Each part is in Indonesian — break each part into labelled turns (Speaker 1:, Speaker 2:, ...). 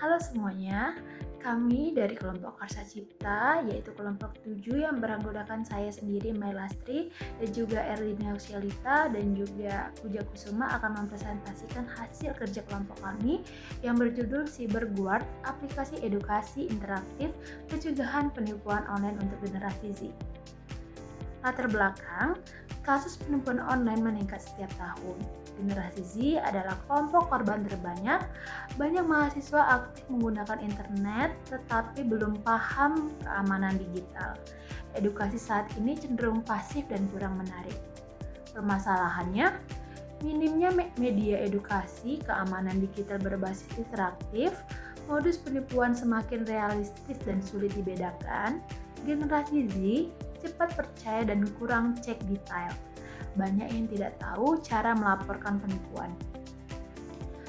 Speaker 1: Halo semuanya, kami dari kelompok Karsa Cipta, yaitu kelompok 7 yang beranggotakan saya sendiri, Mai Lastri, dan juga Erlina Usialita, dan juga Puja Kusuma akan mempresentasikan hasil kerja kelompok kami yang berjudul Cyberguard, aplikasi edukasi interaktif pencegahan penipuan online untuk generasi Z. Latar belakang, kasus penipuan online meningkat setiap tahun. Generasi Z adalah kelompok korban terbanyak. Banyak mahasiswa aktif menggunakan internet tetapi belum paham keamanan digital. Edukasi saat ini cenderung pasif dan kurang menarik. Permasalahannya, minimnya media edukasi keamanan digital berbasis interaktif, modus penipuan semakin realistis dan sulit dibedakan. Generasi Z cepat percaya dan kurang cek detail. Banyak yang tidak tahu cara melaporkan penipuan.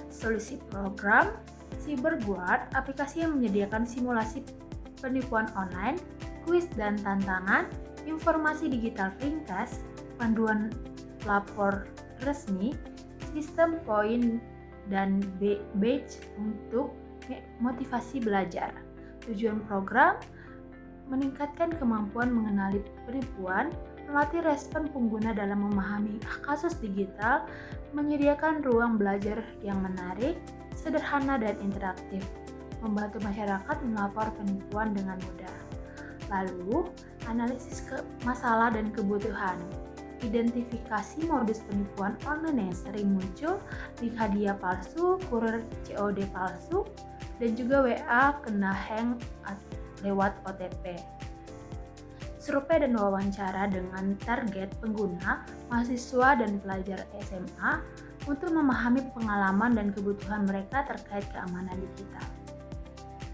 Speaker 1: Solusi program Cyberguard, aplikasi yang menyediakan simulasi penipuan online, kuis dan tantangan, informasi digital ringkas, panduan lapor resmi, sistem poin dan badge untuk motivasi belajar. Tujuan program meningkatkan kemampuan mengenali penipuan, melatih respon pengguna dalam memahami kasus digital, menyediakan ruang belajar yang menarik, sederhana dan interaktif, membantu masyarakat melapor penipuan dengan mudah. Lalu, analisis masalah dan kebutuhan. Identifikasi modus penipuan online yang sering muncul, link hadiah palsu, kurir COD palsu, dan juga WA kena hang lewat OTP. Survei dan wawancara dengan target pengguna, mahasiswa dan pelajar SMA untuk memahami pengalaman dan kebutuhan mereka terkait keamanan digital.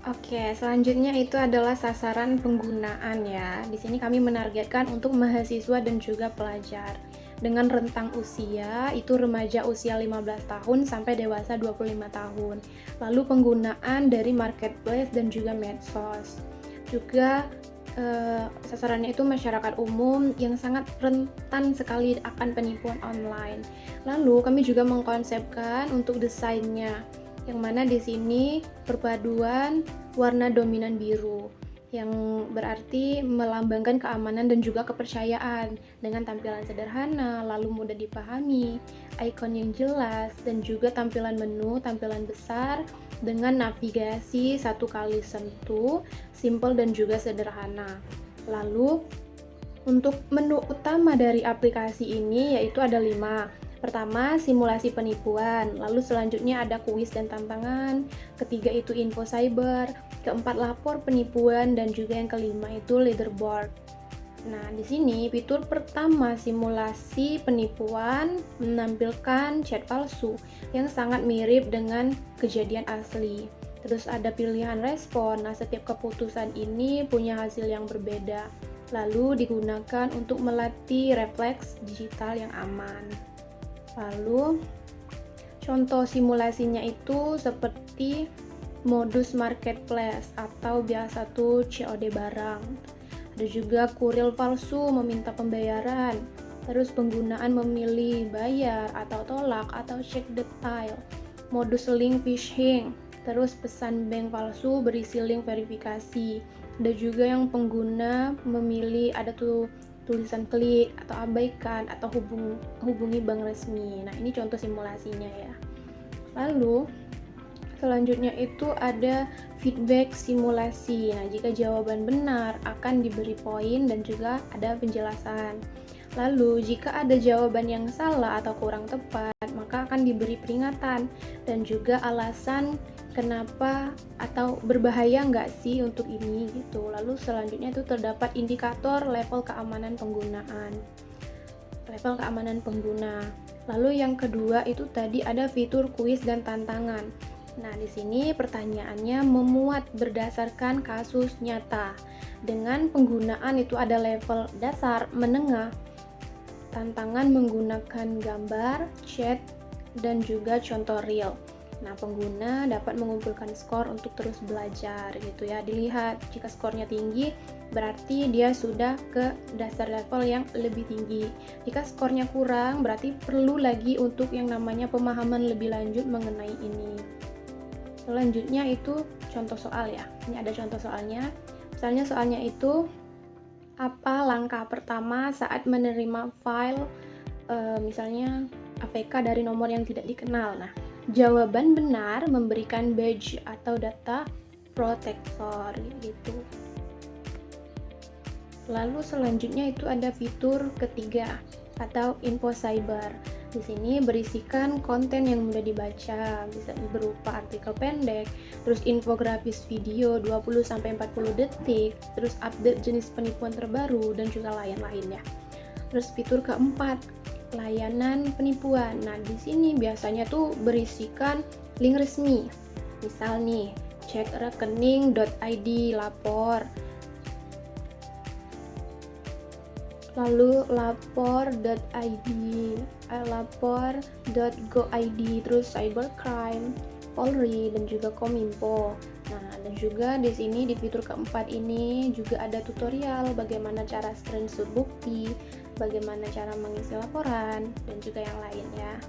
Speaker 2: Oke, selanjutnya itu adalah sasaran penggunaan ya. Di sini kami menargetkan untuk mahasiswa dan juga pelajar. Dengan rentang usia, itu remaja usia 15 tahun sampai dewasa 25 tahun. Lalu penggunaan dari marketplace dan juga medsos. Juga sasarannya itu masyarakat umum yang sangat rentan sekali akan penipuan online. Lalu kami juga mengkonsepkan untuk desainnya, yang mana di sini perpaduan warna dominan biru, yang berarti melambangkan keamanan dan juga kepercayaan dengan tampilan sederhana, lalu mudah dipahami, ikon yang jelas, dan juga tampilan menu, tampilan besar dengan navigasi satu kali sentuh, simple dan juga sederhana. Lalu untuk menu utama dari aplikasi ini yaitu ada 5. Pertama, simulasi penipuan, lalu selanjutnya ada kuis dan tantangan, ketiga itu info cyber, keempat lapor penipuan, dan juga yang kelima itu leaderboard. Nah, di sini fitur pertama simulasi penipuan menampilkan chat palsu yang sangat mirip dengan kejadian asli. Terus ada pilihan respon, nah setiap keputusan ini punya hasil yang berbeda. Lalu digunakan untuk melatih refleks digital yang aman. Lalu contoh simulasinya itu seperti modus marketplace atau biasa tuh COD barang. Ada juga kurir palsu meminta pembayaran. Terus penggunaan memilih bayar atau tolak atau cek detail. Modus link phishing. Terus pesan bank palsu berisi link verifikasi. Ada juga yang pengguna memilih ada tuh tulisan klik atau abaikan atau hubungi bank resmi. Nah, ini contoh simulasinya ya. Lalu selanjutnya itu ada feedback simulasi. Nah, jika jawaban benar akan diberi poin dan juga ada penjelasan. Lalu jika ada jawaban yang salah atau kurang tepat, maka akan diberi peringatan dan juga alasan kenapa atau berbahaya nggak sih untuk ini gitu. Lalu selanjutnya itu terdapat indikator level keamanan penggunaan. Level keamanan pengguna. Lalu yang kedua itu tadi ada fitur kuis dan tantangan. Nah, di sini pertanyaannya memuat berdasarkan kasus nyata. Dengan penggunaan itu ada level dasar, menengah, tantangan menggunakan gambar, chat, dan juga contoh real. Nah, pengguna dapat mengumpulkan skor untuk terus belajar gitu ya. Dilihat jika skornya tinggi, berarti dia sudah ke dasar level yang lebih tinggi. Jika skornya kurang, berarti perlu lagi untuk yang namanya pemahaman lebih lanjut mengenai ini. Selanjutnya itu contoh soal ya. Ini ada contoh soalnya. Misalnya soalnya itu, apa langkah pertama saat menerima file misalnya APK dari nomor yang tidak dikenal. Nah, jawaban benar memberikan badge atau data protector gitu. Lalu selanjutnya itu ada fitur ketiga atau info cyber. Di sini berisikan konten yang mudah dibaca, bisa berupa artikel pendek, terus infografis video 20-40 detik, terus update jenis penipuan terbaru dan juga lain-lainnya. Terus fitur keempat, layanan penipuan. Nah, di sini biasanya tuh berisikan link resmi. Misal nih, cek rekening.id lapor. Lalu lapor.id, lapor.go.id, terus cybercrime, Polri dan juga Kominfo. Nah, dan juga di sini di fitur keempat ini juga ada tutorial bagaimana cara screenshot bukti, bagaimana cara mengisi laporan dan juga yang lainnya.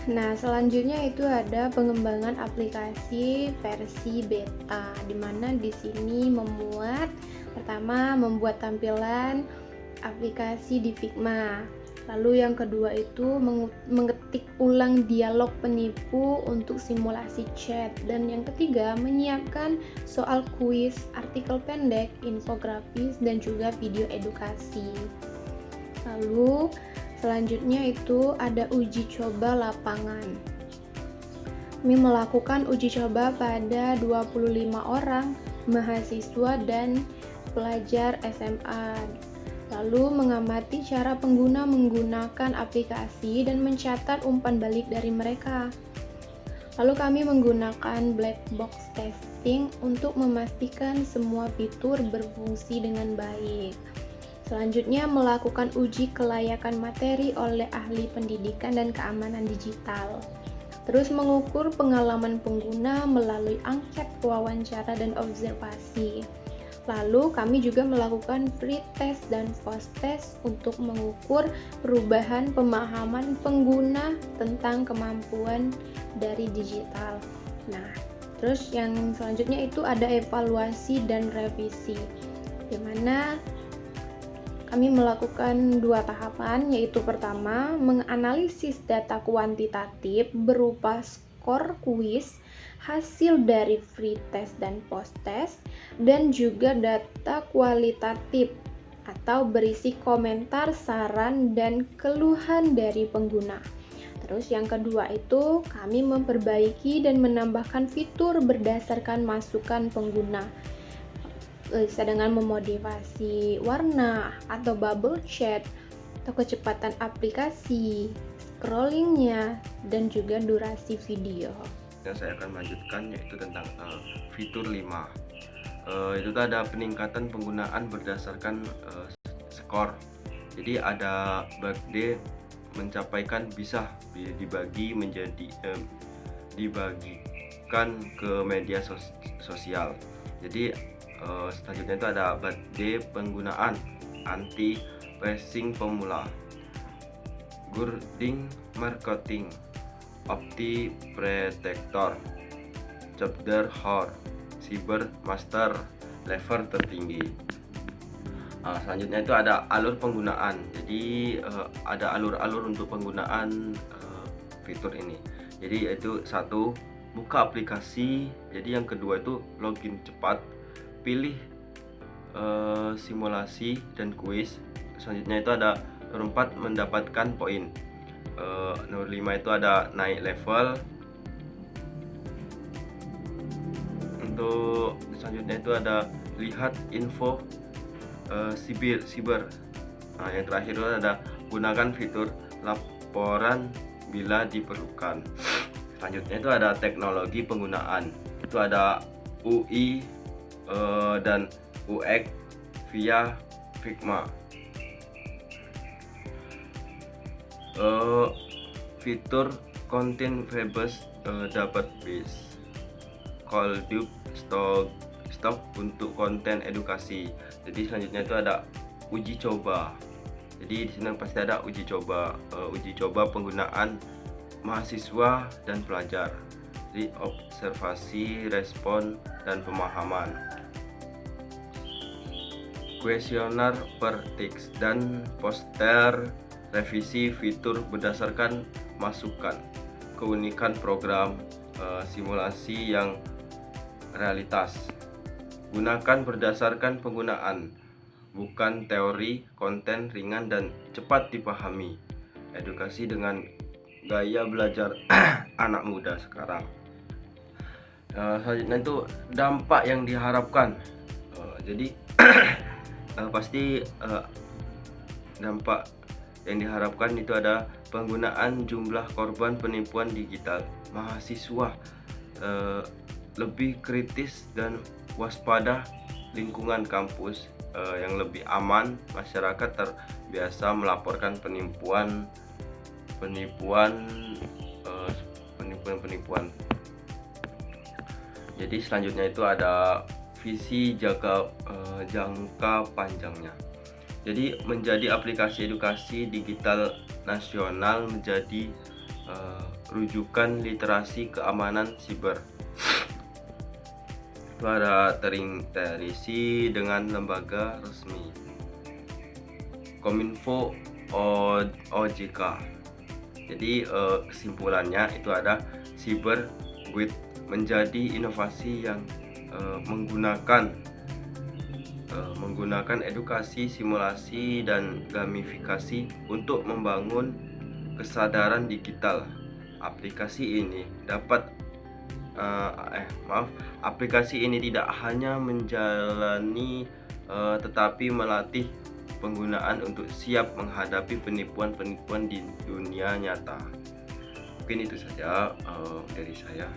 Speaker 2: Nah, selanjutnya itu ada pengembangan aplikasi versi beta, di mana di sini pertama membuat tampilan aplikasi di Figma. Lalu yang kedua itu mengetik ulang dialog penipu untuk simulasi chat. Dan yang ketiga menyiapkan soal kuis, artikel pendek, infografis, dan juga video edukasi. Lalu selanjutnya itu ada uji coba lapangan. Kami melakukan uji coba pada 25 orang mahasiswa dan pelajar SMA. Lalu mengamati cara pengguna menggunakan aplikasi dan mencatat umpan balik dari mereka. Lalu kami menggunakan black box testing untuk memastikan semua fitur berfungsi dengan baik. Selanjutnya melakukan uji kelayakan materi oleh ahli pendidikan dan keamanan digital. Terus mengukur pengalaman pengguna melalui angket, wawancara, dan observasi. Lalu kami juga melakukan free test dan post test untuk mengukur perubahan pemahaman pengguna tentang kemampuan dari digital. Nah, terus yang selanjutnya itu ada evaluasi dan revisi, di mana kami melakukan 2 tahapan, yaitu pertama menganalisis data kuantitatif berupa skor kuis, hasil dari free test dan post test, dan juga data kualitatif atau berisi komentar, saran, dan keluhan dari pengguna. Terus yang kedua itu kami memperbaiki dan menambahkan fitur berdasarkan masukan pengguna, bisa dengan memodifikasi warna atau bubble chat atau kecepatan aplikasi, scrollingnya, dan juga durasi video.
Speaker 3: Yang saya akan lanjutkan yaitu tentang fitur 5. Itu ada peningkatan penggunaan berdasarkan skor. Jadi ada birthday mencapaikan bisa dibagikan ke media sosial. Jadi selanjutnya itu ada birthday penggunaan anti phishing pemula, Gurding marketing, Opti Protector, Chapter Hor, Cyber Master level tertinggi. Selanjutnya itu ada alur penggunaan. Jadi ada alur-alur untuk penggunaan fitur ini. Jadi yaitu 1, buka aplikasi. Jadi yang kedua itu login cepat, pilih simulasi dan kuis. Selanjutnya itu ada nomor 4, mendapatkan poin. Nomor 5 itu ada naik level. Untuk selanjutnya itu ada lihat info siber. Yang terakhir itu ada gunakan fitur laporan bila diperlukan. Selanjutnya itu ada teknologi penggunaan. Itu ada UI dan UX via Figma. Fitur konten Fabulous database, Coldube stok untuk konten edukasi. Jadi selanjutnya itu ada uji coba. Jadi di sini pasti ada uji coba penggunaan mahasiswa dan pelajar. Jadi observasi, respon, dan pemahaman. Kuesioner per teks dan poster revisi fitur berdasarkan masukan, keunikan program, simulasi yang realitas. Gunakan berdasarkan penggunaan, bukan teori, konten ringan dan cepat dipahami. Edukasi dengan gaya belajar anak muda sekarang. Selanjutnya itu dampak yang diharapkan. Jadi pasti dampak yang diharapkan itu ada penggunaan jumlah korban penipuan digital. Mahasiswa lebih kritis dan waspada, lingkungan kampus yang lebih aman, masyarakat terbiasa melaporkan penipuan. Jadi selanjutnya itu ada visi jangka panjangnya. Jadi menjadi aplikasi edukasi digital nasional, menjadi rujukan literasi keamanan siber. Itu ada terintegrasi dengan lembaga resmi Kominfo, OJK. Jadi kesimpulannya itu ada cyber with menjadi inovasi yang menggunakan edukasi, simulasi, dan gamifikasi untuk membangun kesadaran digital. Aplikasi ini aplikasi ini tidak hanya menjalani tetapi melatih penggunaan untuk siap menghadapi penipuan-penipuan di dunia nyata. Mungkin itu saja dari saya.